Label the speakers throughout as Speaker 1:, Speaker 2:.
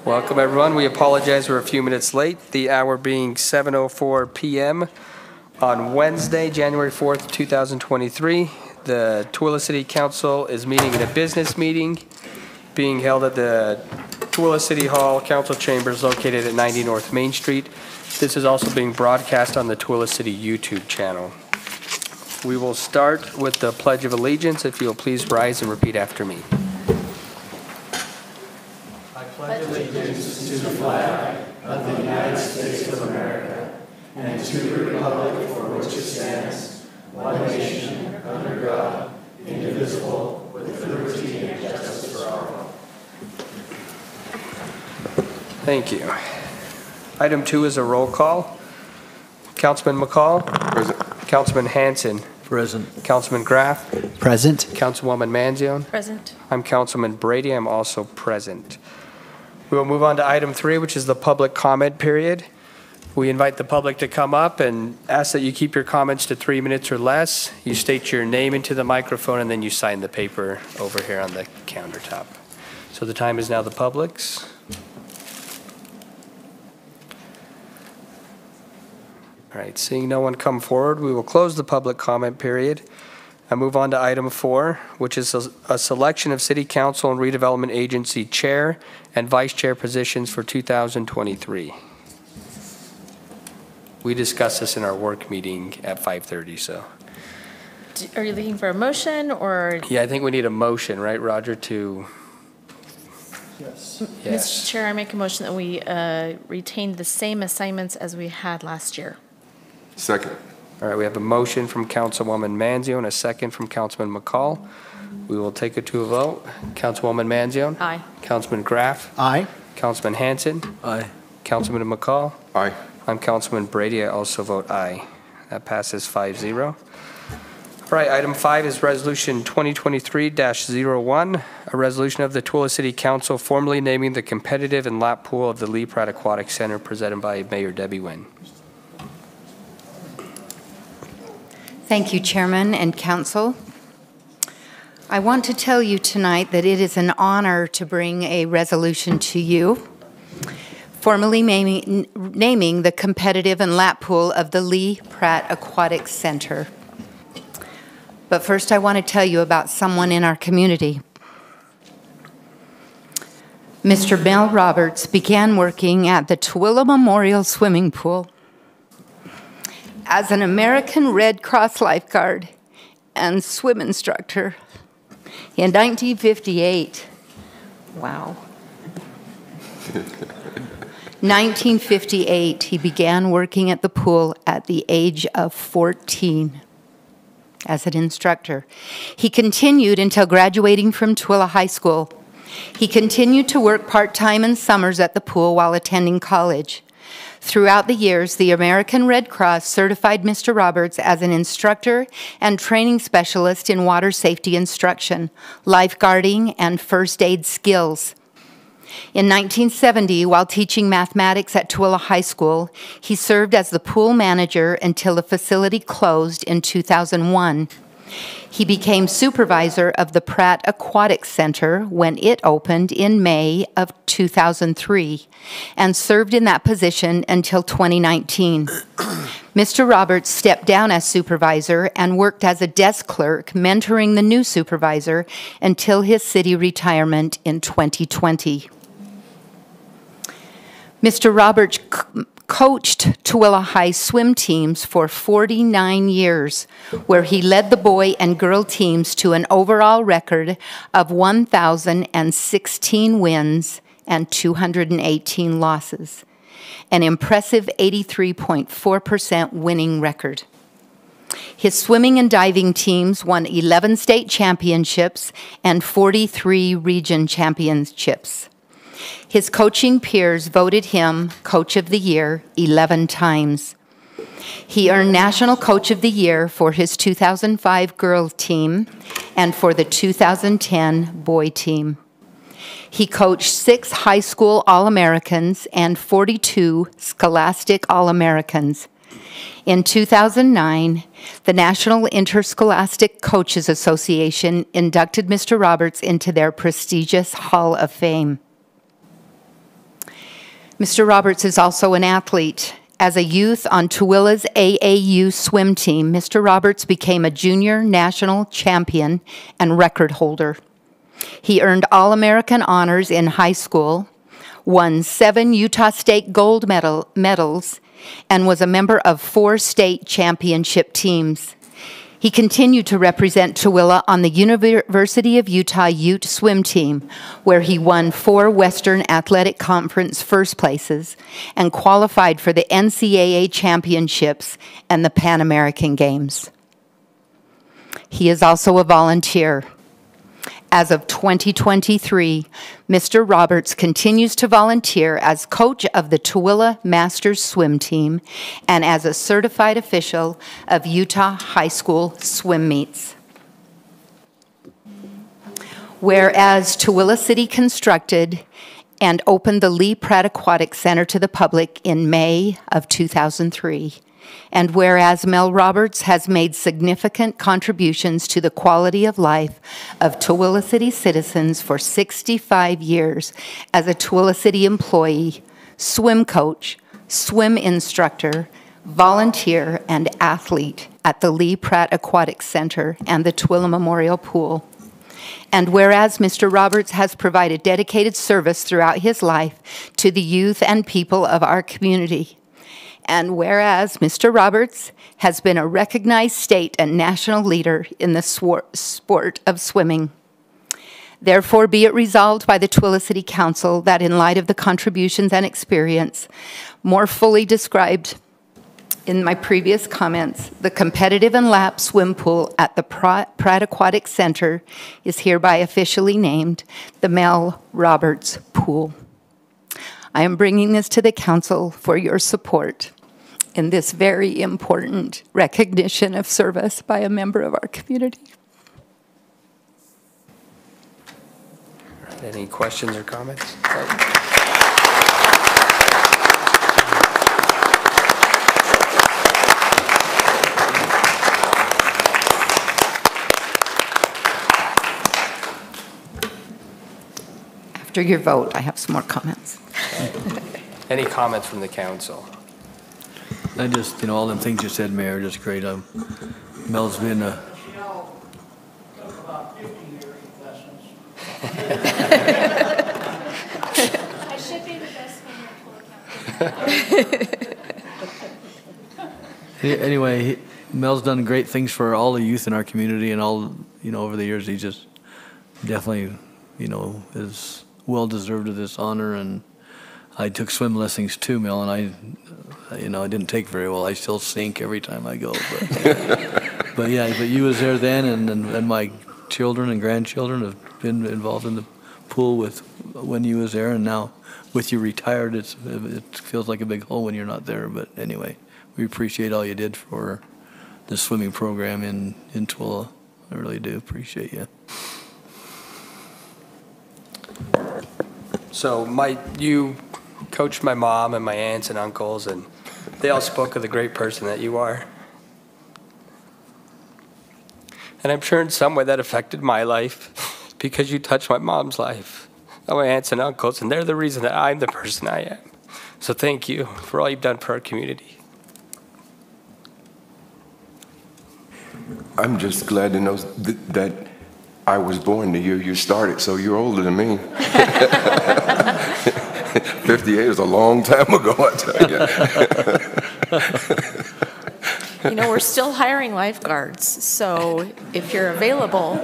Speaker 1: Welcome, everyone. We apologize we're a few minutes late, the hour being 7:04 p.m. on Wednesday, January 4th, 2023. The Tooele City Council is meeting in a business meeting being held at the Tooele City Hall Council Chambers located at 90 North Main Street. This is also being broadcast on the Tooele City YouTube channel. We will start with the Pledge of Allegiance. If you'll please rise and repeat after me. I pledge allegiance to the flag of the United States of America and to the republic for which it stands, one nation, under God, indivisible, with liberty and justice for all. Thank you. Item 2 is a roll call. Councilman McCall. Present. Councilman Hanson.
Speaker 2: Present.
Speaker 1: Councilman Graff.
Speaker 2: Present.
Speaker 1: Councilwoman Manzione.
Speaker 3: Present.
Speaker 1: I'm Councilman Brady. I'm also present. We will move on to item 3, which is the public comment period. We invite the public to come up and ask that you keep your comments to 3 minutes or less. You state your name into the microphone and then you sign the paper over here on the countertop. So the time is now the public's. All right, seeing no one come forward, we will close the public comment period and move on to item 4, which is a selection of City Council and Redevelopment Agency Chair and Vice Chair positions for 2023. We discussed this in our work meeting at 5:30, so.
Speaker 3: Are you looking for a motion or?
Speaker 1: Yeah, I think we need a motion, right, Roger, to?
Speaker 2: Yes.
Speaker 1: Yes.
Speaker 3: Mr. Chair, I make a motion that we retain the same assignments as we had last year.
Speaker 4: Second.
Speaker 1: All right, we have a motion from Councilwoman Manzione and a second from Councilman McCall. We will take it to a vote. Councilwoman Manzione?
Speaker 3: Aye.
Speaker 1: Councilman Graff?
Speaker 2: Aye.
Speaker 1: Councilman Hanson?
Speaker 2: Aye.
Speaker 1: Councilman McCall?
Speaker 4: Aye.
Speaker 1: I'm Councilman Brady. I also vote aye. That passes 5-0. All right, item 5 is Resolution 2023-01, a resolution of the Tooele City Council formally naming the competitive and lap pool of the Lee Pratt Aquatic Center, presented by Mayor Debbie Nguyen.
Speaker 5: Thank you, Chairman and Council. I want to tell you tonight that it is an honor to bring a resolution to you, formally naming the competitive and lap pool of the Lee Pratt Aquatic Center. But first, I want to tell you about someone in our community. Mr. Mel Roberts began working at the Tooele Memorial Swimming Pool as an American Red Cross lifeguard and swim instructor in 1958. Wow. 1958, he began working at the pool at the age of 14 as an instructor. He continued until graduating from Tooele High School. He continued to work part-time in summers at the pool while attending college. Throughout the years, the American Red Cross certified Mr. Roberts as an instructor and training specialist in water safety instruction, lifeguarding, and first aid skills. In 1970, while teaching mathematics at Tooele High School, he served as the pool manager until the facility closed in 2001. He became supervisor of the Pratt Aquatic Center when it opened in May of 2003 and served in that position until 2019. Mr. Roberts stepped down as supervisor and worked as a desk clerk, mentoring the new supervisor until his city retirement in 2020. Mr. Roberts coached Tooele High swim teams for 49 years, where he led the boy and girl teams to an overall record of 1,016 wins and 218 losses, an impressive 83.4% winning record. His swimming and diving teams won 11 state championships and 43 region championships. His coaching peers voted him Coach of the Year 11 times. He earned National Coach of the Year for his 2005 girls team and for the 2010 boy team. He coached 6 high school All-Americans and 42 Scholastic All-Americans. In 2009, the National Interscholastic Coaches Association inducted Mr. Roberts into their prestigious Hall of Fame. Mr. Roberts is also an athlete. As a youth on Tooele's AAU swim team, Mr. Roberts became a junior national champion and record holder. He earned All-American honors in high school, won 7 Utah State gold medals, and was a member of 4 state championship teams. He continued to represent Tooele on the University of Utah Ute swim team, where he won 4 Western Athletic Conference first places and qualified for the NCAA championships and the Pan American Games. He is also a volunteer. As of 2023, Mr. Roberts continues to volunteer as coach of the Tooele Masters swim team and as a certified official of Utah high school swim meets. Whereas Tooele City constructed and opened the Lee Pratt Aquatic Center to the public in May of 2003. And whereas Mel Roberts has made significant contributions to the quality of life of Tooele City citizens for 65 years as a Tooele City employee, swim coach, swim instructor, volunteer, and athlete at the Lee Pratt Aquatic Center and the Tooele Memorial Pool. And whereas Mr. Roberts has provided dedicated service throughout his life to the youth and people of our community. And whereas Mr. Roberts has been a recognized state and national leader in the sport of swimming. Therefore, be it resolved by the Tooele City Council that in light of the contributions and experience more fully described in my previous comments, the competitive and lap swim pool at the Pratt Aquatic Center is hereby officially named the Mel Roberts Pool. I am bringing this to the council for your support in this very important recognition of service by a member of our community.
Speaker 1: Any questions or comments?
Speaker 5: After your vote, I have some more comments.
Speaker 1: Any comments from the council?
Speaker 4: I just, all them things you said, Mayor, are just great. Mel's been a...
Speaker 6: I should be the best one at
Speaker 4: Anyway, Mel's done great things for all the youth in our community and all, over the years. He just definitely, is well deserved of this honor. And I took swim lessons too, Mel, and I didn't take very well. I still sink every time I go. But yeah, but you was there then, and my children and grandchildren have been involved in the pool when you was there, and now with you retired, it feels like a big hole when you're not there. But anyway, we appreciate all you did for the swimming program in Tooele. I really do appreciate you.
Speaker 1: So you coached my mom and my aunts and uncles, and they all spoke of the great person that you are. And I'm sure in some way that affected my life because you touched my mom's life, and my aunts and uncles, and they're the reason that I'm the person I am. So thank you for all you've done for our community.
Speaker 7: I'm just glad to know that I was born the year you started, so you're older than me. 58 is a long time ago, I tell you.
Speaker 3: We're still hiring lifeguards, so if you're available.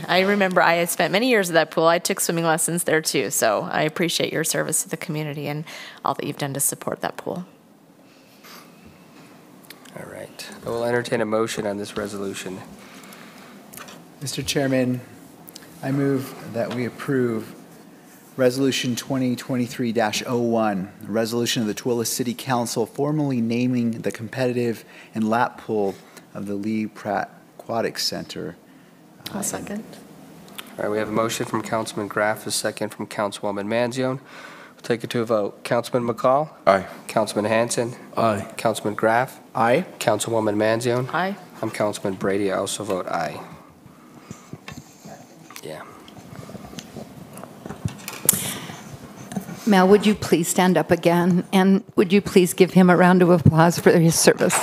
Speaker 3: I remember I had spent many years at that pool. I took swimming lessons there too, so I appreciate your service to the community and all that you've done to support that pool.
Speaker 1: All right. I will entertain a motion on this resolution.
Speaker 2: Mr. Chairman, I move that we approve Resolution 2023-01, a resolution of the Tooele City Council formally naming the competitive and lap pool of the Lee Pratt Aquatic Center.
Speaker 3: I'll second.
Speaker 1: All right, we have a motion from Councilman Graff, a second from Councilwoman Manzione. We'll take it to a vote. Councilman McCall?
Speaker 7: Aye.
Speaker 1: Councilman Hanson?
Speaker 4: Aye.
Speaker 1: Councilman Graff?
Speaker 2: Aye.
Speaker 1: Councilwoman Manzione?
Speaker 3: Aye.
Speaker 1: I'm Councilman Brady. I also vote aye. Yeah.
Speaker 5: Mel, would you please stand up again? And would you please give him a round of applause for his service?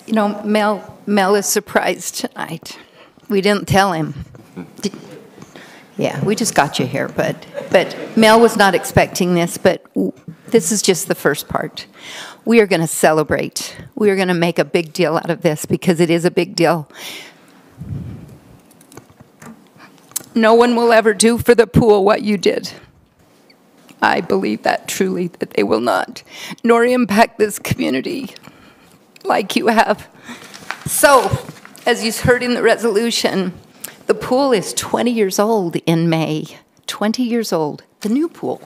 Speaker 5: You know, Mel is surprised tonight. We didn't tell him. Yeah, we just got you here, but Mel was not expecting this, but this is just the first part. We are going to celebrate. We are going to make a big deal out of this because it is a big deal. No one will ever do for the pool what you did. I believe that truly, that they will not, nor impact this community like you have. So, as you heard in the resolution, the pool is 20 years old in May. 20 years old, the new pool.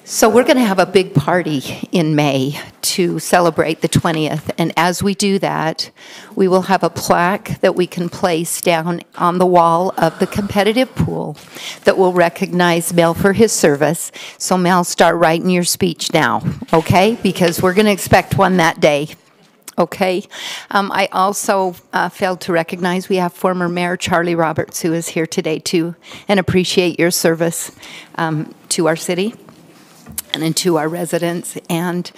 Speaker 5: So we're going to have a big party in May to celebrate the 20th. And as we do that, we will have a plaque that we can place down on the wall of the competitive pool that will recognize Mel for his service. So Mel, start writing your speech now, okay? Because we're going to expect one that day. Okay. I also failed to recognize we have former Mayor Charlie Roberts, who is here today too, and appreciate your service to our city and to our residents. And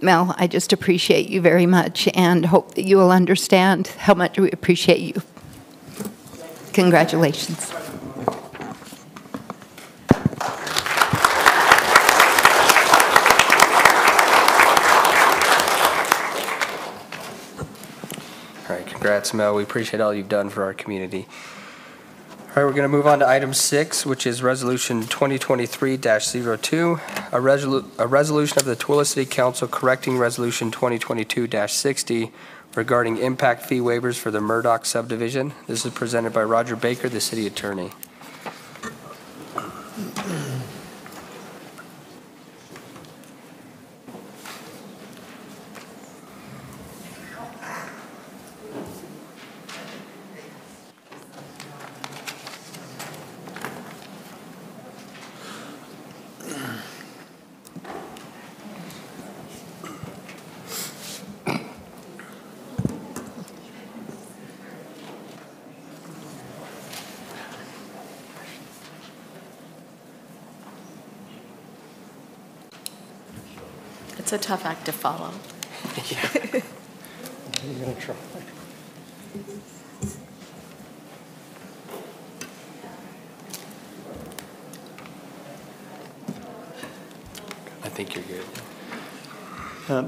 Speaker 5: Mel, I just appreciate you very much and hope that you will understand how much we appreciate you. Congratulations.
Speaker 1: All right, congrats, Mel. We appreciate all you've done for our community. All right, we're going to move on to item 6, which is Resolution 2023-02, a resolution of the Tooele City Council correcting Resolution 2022-60 regarding impact fee waivers for the Murdoch subdivision. This is presented by Roger Baker, the city attorney.
Speaker 3: It's a tough act to follow.
Speaker 1: Yeah. I'm going to try. I think you're good.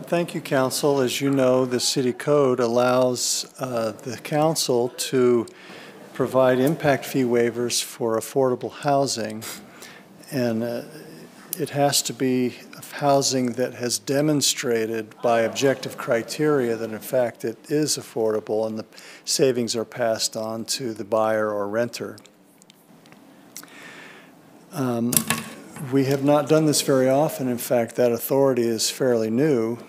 Speaker 8: Thank you, Council. As you know, the City Code allows the Council to provide impact fee waivers for affordable housing, and it has to be housing that has demonstrated by objective criteria that in fact it is affordable and the savings are passed on to the buyer or renter. We have not done this very often. In fact, that authority is fairly new.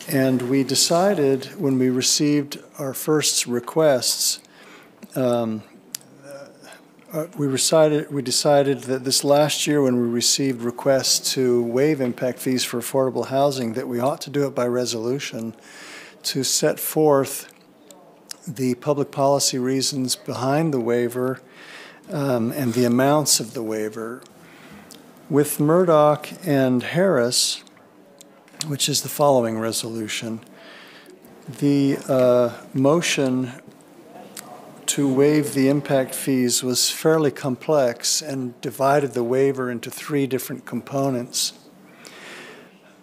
Speaker 8: And we decided when we received our first requests, we decided that this last year when we received requests to waive impact fees for affordable housing that we ought to do it by resolution to set forth the public policy reasons behind the waiver and the amounts of the waiver. With Murdoch and Harris, which is the following resolution, the motion to waive the impact fees was fairly complex and divided the waiver into 3 different components.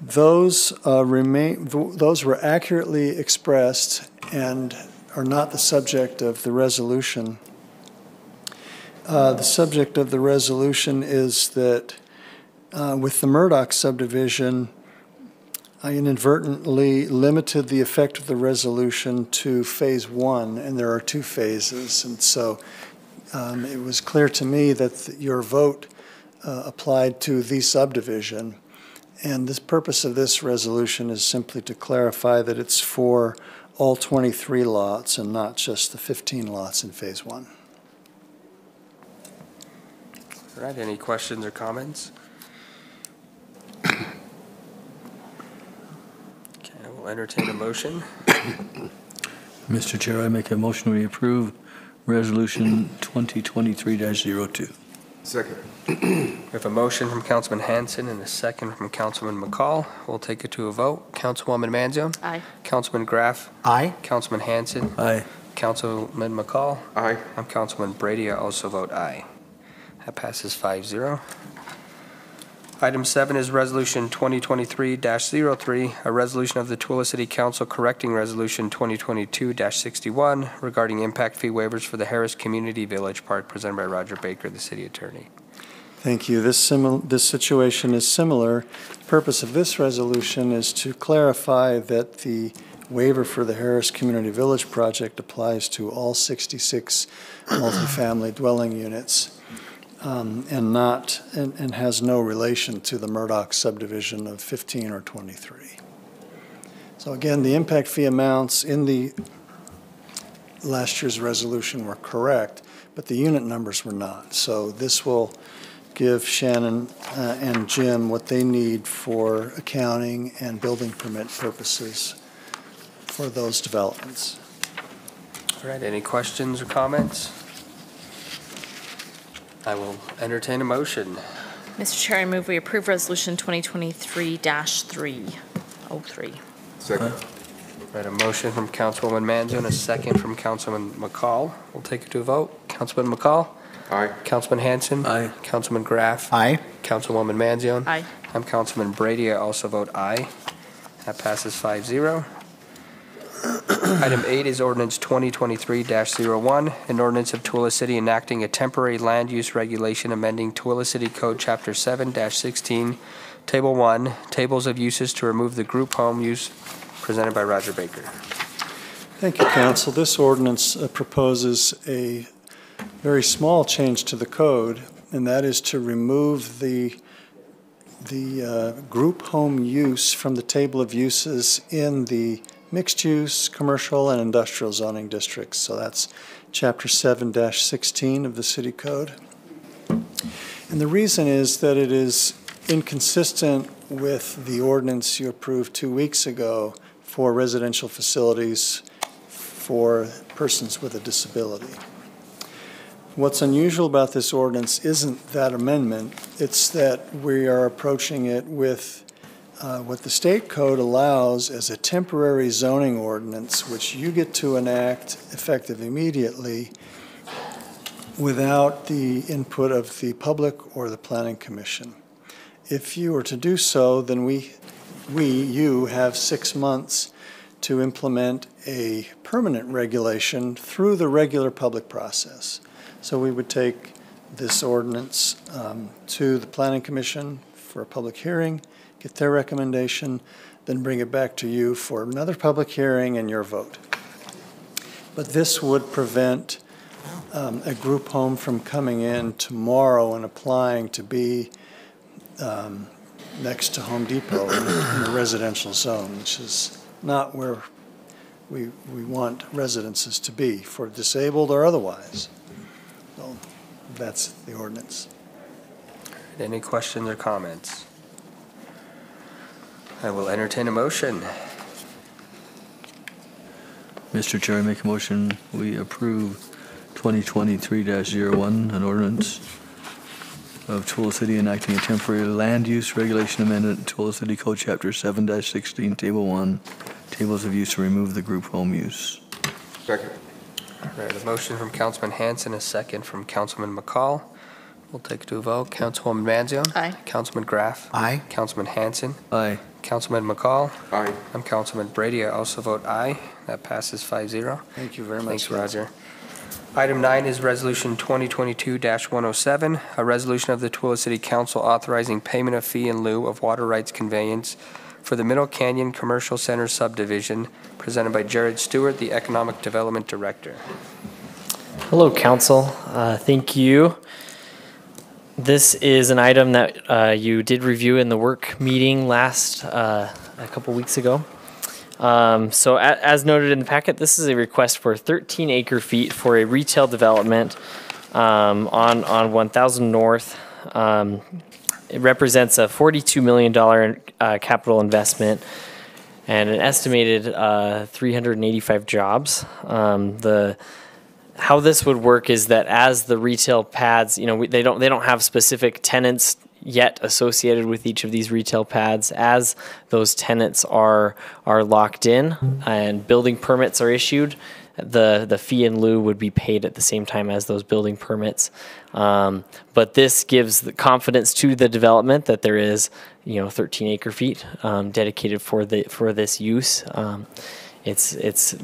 Speaker 8: Those were accurately expressed and are not the subject of the resolution. The subject of the resolution is that with the Murdoch subdivision, I inadvertently limited the effect of the resolution to phase 1, and there are 2 phases. And so it was clear to me that your vote applied to the subdivision. And the purpose of this resolution is simply to clarify that it's for all 23 lots and not just the 15 lots in phase 1.
Speaker 1: All right, any questions or comments? Okay, I will entertain a motion.
Speaker 4: Mr. Chair, I make a motion we approve Resolution 2023-02.
Speaker 7: Second.
Speaker 1: We have a motion from Councilman Hanson and a second from Councilman McCall. We'll take it to a vote. Councilwoman Manzione?
Speaker 3: Aye.
Speaker 1: Councilman Graff?
Speaker 2: Aye.
Speaker 1: Councilman Hanson?
Speaker 4: Aye.
Speaker 1: Councilman McCall?
Speaker 7: Aye.
Speaker 1: I'm Councilman Brady. I also vote aye. That passes 5-0. Item 7 is Resolution 2023-03, a resolution of the Tooele City Council correcting Resolution 2022-61 regarding impact fee waivers for the Harris Community Village Park, presented by Roger Baker, the city attorney.
Speaker 8: Thank you. This situation is similar. The purpose of this resolution is to clarify that the waiver for the Harris Community Village project applies to all 66 multifamily dwelling units. And has no relation to the Murdoch subdivision of 15 or 23. So again, the impact fee amounts in the last year's resolution were correct, but the unit numbers were not. So this will give Shannon and Jim what they need for accounting and building permit purposes for those developments.
Speaker 1: All right, any questions or comments? I will entertain a motion.
Speaker 3: Mr. Chair, I move we approve Resolution 2023-303.
Speaker 7: Second.
Speaker 1: We had a motion from Councilwoman Manzo and a second from Councilman McCall. We'll take it to a vote. Councilman McCall?
Speaker 7: Aye.
Speaker 1: Councilman Hanson?
Speaker 4: Aye.
Speaker 1: Councilman Graff?
Speaker 2: Aye.
Speaker 1: Councilwoman Manzione?
Speaker 3: Aye.
Speaker 1: I'm Councilman Brady. I also vote aye. That passes 5-0. Item 8 is ordinance 2023-01, an ordinance of Tooele City enacting a temporary land use regulation amending Tooele City Code Chapter 7-16, Table 1, Tables of Uses to remove the group home use, presented by Roger Baker.
Speaker 8: Thank you, Council. This ordinance proposes a very small change to the code, and that is to remove the group home use from the table of uses in the mixed-use, commercial, and industrial zoning districts. So that's Chapter 7-16 of the City Code. And the reason is that it is inconsistent with the ordinance you approved 2 weeks ago for residential facilities for persons with a disability. What's unusual about this ordinance isn't that amendment, it's that we are approaching it with what the state code allows as a temporary zoning ordinance, which you get to enact effective immediately without the input of the public or the planning commission. If you were to do so, then you have 6 months to implement a permanent regulation through the regular public process. So we would take this ordinance to the planning commission for a public hearing, get their recommendation, then bring it back to you for another public hearing and your vote. But this would prevent a group home from coming in tomorrow and applying to be next to Home Depot in a residential zone, which is not where we want residences to be for disabled or otherwise. So that's the ordinance.
Speaker 1: Any questions or comments? I will entertain a motion.
Speaker 4: Mr. Chair, I make a motion we approve 2023-01, an ordinance of Tooele City enacting a temporary land use regulation amendment to Tooele City Code Chapter 7-16, Table 1, Tables of Use to remove the group home use.
Speaker 7: Second.
Speaker 1: All right, a motion from Councilman Hanson, a second from Councilman McCall. We'll take it to a vote. Councilwoman Manzione?
Speaker 3: Aye.
Speaker 1: Councilman Graff?
Speaker 2: Aye.
Speaker 1: Councilman Hanson?
Speaker 4: Aye.
Speaker 1: Councilman McCall?
Speaker 7: Aye.
Speaker 1: I'm Councilman Brady. I also vote aye. That passes 5-0.
Speaker 8: Thank you very much.
Speaker 1: Thanks, Roger. Item 9 is Resolution 2022-107, a resolution of the Tooele City Council authorizing payment of fee in lieu of water rights conveyance for the Middle Canyon Commercial Center subdivision, presented by Jared Stewart, the Economic Development Director.
Speaker 9: Hello, Council. Thank you. This is an item that you did review in the work meeting a couple weeks ago. So as noted in the packet, this is a request for 13 acre feet for a retail development on 1000 North. It represents a $42 million capital investment and an estimated 385 jobs. How this would work is that as the retail pads, they don't have specific tenants yet associated with each of these retail pads. As those tenants are locked in and building permits are issued, the fee in lieu would be paid at the same time as those building permits. But this gives the confidence to the development that there is 13 acre feet dedicated for this use. It's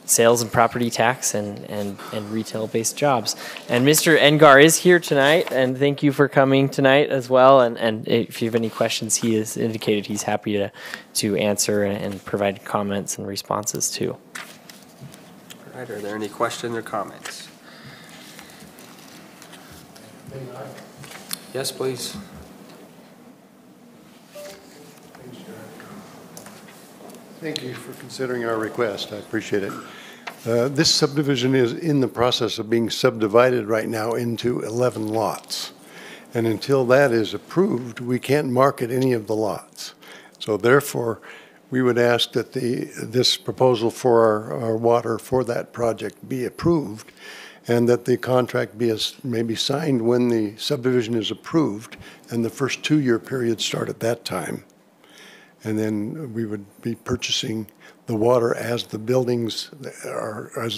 Speaker 9: sales and property tax and retail-based jobs. And Mr. Engar is here tonight, and thank you for coming tonight as well. And if you have any questions, he has indicated he's happy to answer and provide comments and responses too.
Speaker 1: All right, are there any questions or comments? Yes, please.
Speaker 10: Thank you for considering our request. I appreciate it. This subdivision is in the process of being subdivided right now into 11 lots. And until that is approved, we can't market any of the lots. So therefore, we would ask that this proposal for our water for that project be approved, and that the contract may be signed when the subdivision is approved, and the first 2-year period start at that time. And then we would be purchasing the water as the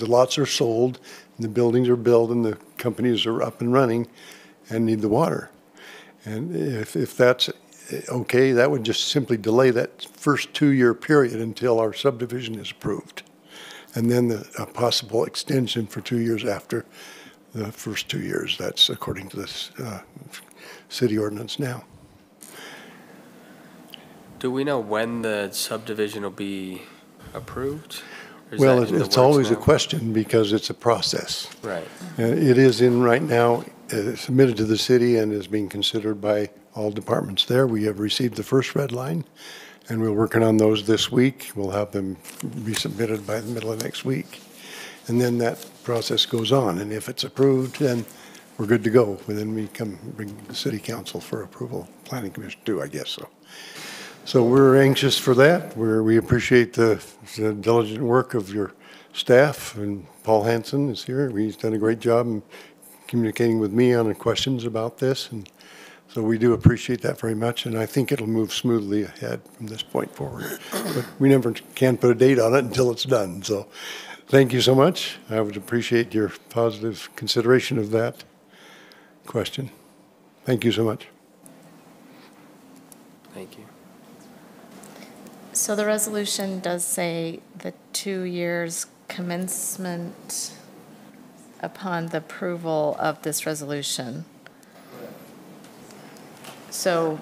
Speaker 10: lots are sold, and the buildings are built, and the companies are up and running and need the water. And if that's okay, that would just simply delay that first 2-year period until our subdivision is approved. And then a possible extension for 2 years after the first 2 years. That's according to this city ordinance now.
Speaker 1: Do we know when the subdivision will be approved?
Speaker 10: Well, it's always a question because it's a process.
Speaker 1: Right.
Speaker 10: It is in right now, submitted to the city and is being considered by all departments there. We have received the first red line, and we're working on those this week. We'll have them be submitted by the middle of next week. And then that process goes on. And if it's approved, then we're good to go. And then we bring the city council for approval, planning commission too, I guess so. So we're anxious for that. We appreciate the diligent work of your staff, and Paul Hansen is here. He's done a great job in communicating with me on the questions about this, and so we do appreciate that very much, and I think it'll move smoothly ahead from this point forward. But we never can put a date on it until it's done. So thank you so much. I would appreciate your positive consideration of that question. Thank you so much.
Speaker 1: Thank you.
Speaker 3: So the resolution does say the 2 years commencement upon the approval of this resolution. So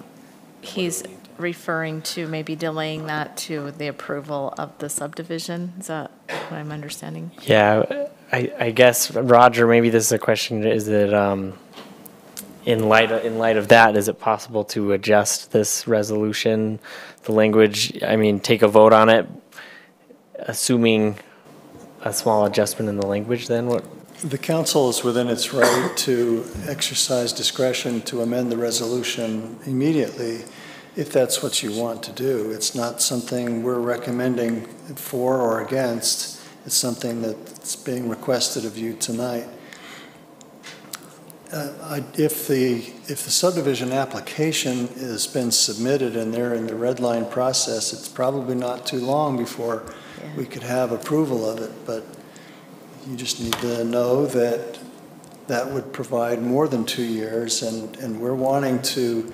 Speaker 3: he's referring to maybe delaying that to the approval of the subdivision? Is that what I'm understanding?
Speaker 9: Yeah, I guess, Roger, maybe this is a question, is that in light of that, is it possible to adjust this resolution, the language, take a vote on it, assuming a small adjustment in the language then? What?
Speaker 8: The council is within its right to exercise discretion to amend the resolution immediately if that's what you want to do. It's not something we're recommending for or against. It's something that's being requested of you tonight. If the subdivision application has been submitted and they're in the red line process, it's probably not too long before we could have approval of it, but you just need to know that that would provide more than 2 years, and we're wanting to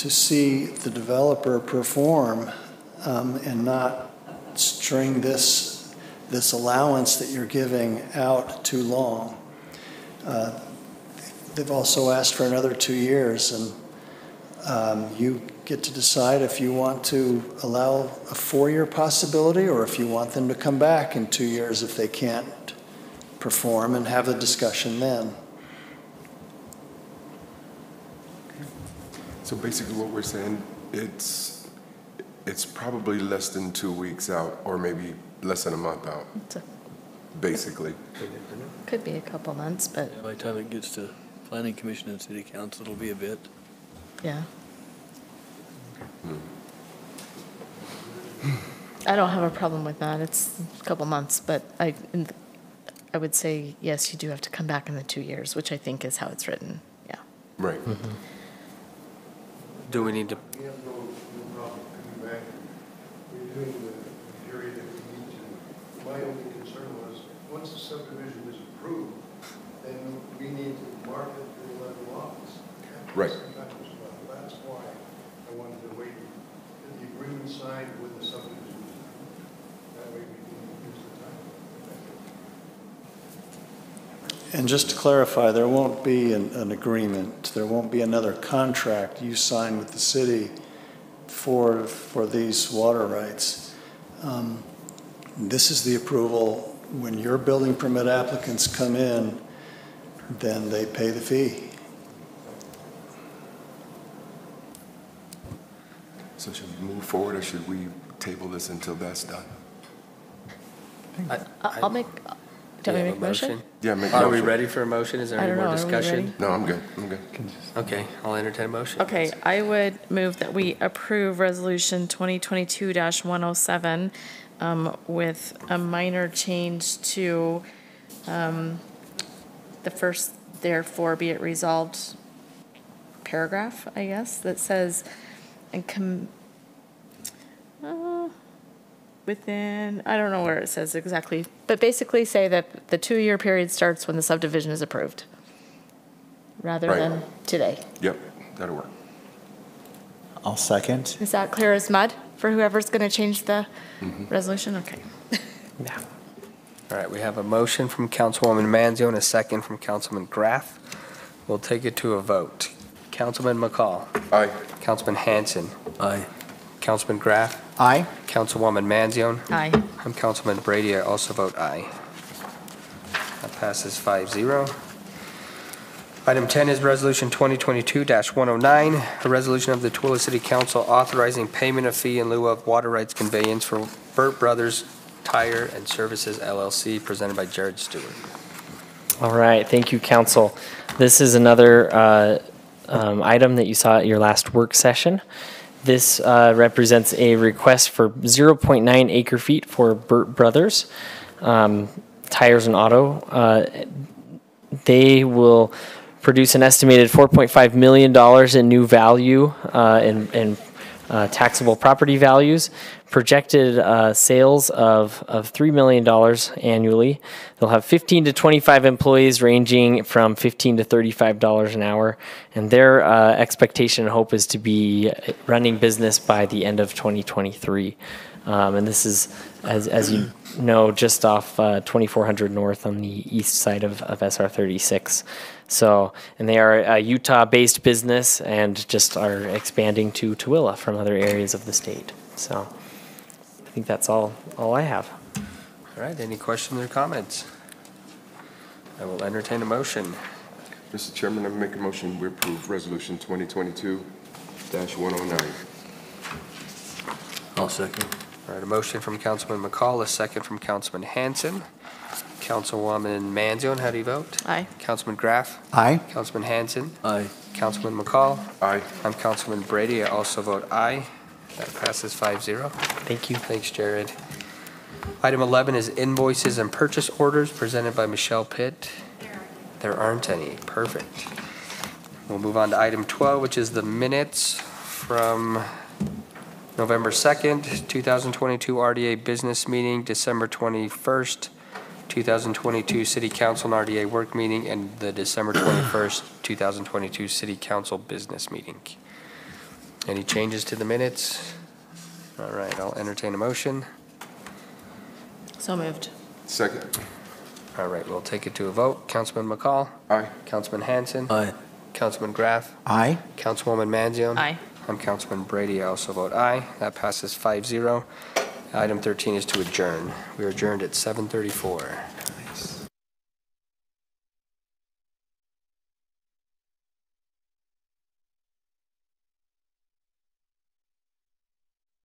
Speaker 8: see the developer perform and not string this allowance that you're giving out too long. They've also asked for another 2 years, and You get to decide if you want to allow a 4-year possibility or if you want them to come back in 2 years if they can't perform, and have the discussion then.
Speaker 7: So basically what we're saying, it's probably less than 2 weeks out, or maybe less than a month out, basically.
Speaker 3: Could be a couple months, but
Speaker 4: Yeah, by the time it gets to planning commission and city council, it'll be a bit.
Speaker 3: yeah. I don't have a problem with that. It's a couple months, but I would say, yes, you do have to come back in the 2 years, which I think is how it's written. Yeah.
Speaker 7: Right.
Speaker 1: Do we need to,
Speaker 10: We have no problem coming back. We're doing the period that we need to. My only concern was, once the subdivision is approved, then we need to market the 11 lots.
Speaker 7: Right.
Speaker 10: That's why I wanted to wait, get the agreement signed with the subdivision. That way we can use the time.
Speaker 8: And just to clarify, there won't be an agreement, there won't be another contract you sign with the city for these water rights. This is the approval. When your building permit applicants come in, then they pay the fee.
Speaker 7: So should we move forward, or should we table this until that's done?
Speaker 3: I'll make, do you want me to make a motion?
Speaker 7: Yeah, make a
Speaker 1: are we
Speaker 7: motion.
Speaker 1: ready for a motion? Is there
Speaker 3: I
Speaker 1: any
Speaker 3: don't
Speaker 1: more
Speaker 3: know. Are we
Speaker 1: discussion?
Speaker 3: ready?
Speaker 7: No, I'm good, I'm good.
Speaker 1: Okay, I'll entertain a motion.
Speaker 3: Okay, I would move that we approve Resolution 2022-107 with a minor change to the first, therefore be it resolved paragraph, I guess, that says, and within, I don't know where it says exactly, but basically say that the 2-year period starts when the subdivision is approved, rather
Speaker 7: Right.
Speaker 3: than today.
Speaker 7: Yep, that'll work.
Speaker 2: I'll second.
Speaker 3: Is that clear as mud for whoever's going to change the resolution? Okay.
Speaker 9: Yeah.
Speaker 1: All right, we have a motion from Councilwoman Manzio and a second from Councilman Graff. We'll take it to a vote. Councilman McCall.
Speaker 7: Aye.
Speaker 1: Councilman Hanson.
Speaker 4: Aye.
Speaker 1: Councilman Graff.
Speaker 2: Aye.
Speaker 1: Councilwoman Manzione.
Speaker 3: Aye.
Speaker 1: I'm Councilman Brady. I also vote aye. That passes 5-0. Item 10 is Resolution 2022-109, a resolution of the Tooele City Council authorizing payment of fee in lieu of water rights conveyance for Burt Brothers Tire and Services LLC, presented by Jared Stewart.
Speaker 9: All right, thank you, council. This is another item that you saw at your last work session. This represents a request for 0.9 acre feet for Burt Brothers Tires and Auto. They will produce an estimated $4.5 million in new value in taxable property values, projected sales of $3 million annually. They'll have 15 to 25 employees ranging from $15 to $35 an hour, and their expectation and hope is to be running business by the end of 2023. And this is, as you know, just off 2400 North on the east side of SR 36. So, and they are a Utah-based business and just are expanding to Tooele from other areas of the state. So, I think that's all I have.
Speaker 1: All right, any questions or comments? I will entertain a motion.
Speaker 7: Mr. Chairman, I make a motion, we approve Resolution 2022-109.
Speaker 4: I'll second.
Speaker 1: All right, a motion from Councilman McCall, a second from Councilman Hanson. Councilwoman Manzione, how do you vote?
Speaker 3: Aye.
Speaker 1: Councilman Graff.
Speaker 2: Aye.
Speaker 1: Councilman Hanson.
Speaker 4: Aye.
Speaker 1: Councilman McCall.
Speaker 7: Aye.
Speaker 1: I'm Councilman Brady. I also vote aye. That passes 5-0.
Speaker 9: Thank you.
Speaker 1: Thanks, Jared. Item 11 is invoices and purchase orders presented by Michelle Pitt. There aren't any. Perfect. We'll move on to item 12, which is the minutes from November 2nd, 2022 RDA business meeting, December 21st, 2022 City Council and RDA work meeting, and the December 21st, 2022 City Council business meeting. Any changes to the minutes? All right, I'll entertain a motion.
Speaker 3: So moved.
Speaker 7: Second.
Speaker 1: All right, we'll take it to a vote. Councilman McCall.
Speaker 7: Aye.
Speaker 1: Councilman Hanson.
Speaker 4: Aye.
Speaker 1: Councilman Graff.
Speaker 2: Aye.
Speaker 1: Councilwoman Manzione.
Speaker 3: Aye.
Speaker 1: I'm Councilman Brady. I also vote aye. That passes 5-0. Item 13 is to adjourn. We are adjourned at 7:34.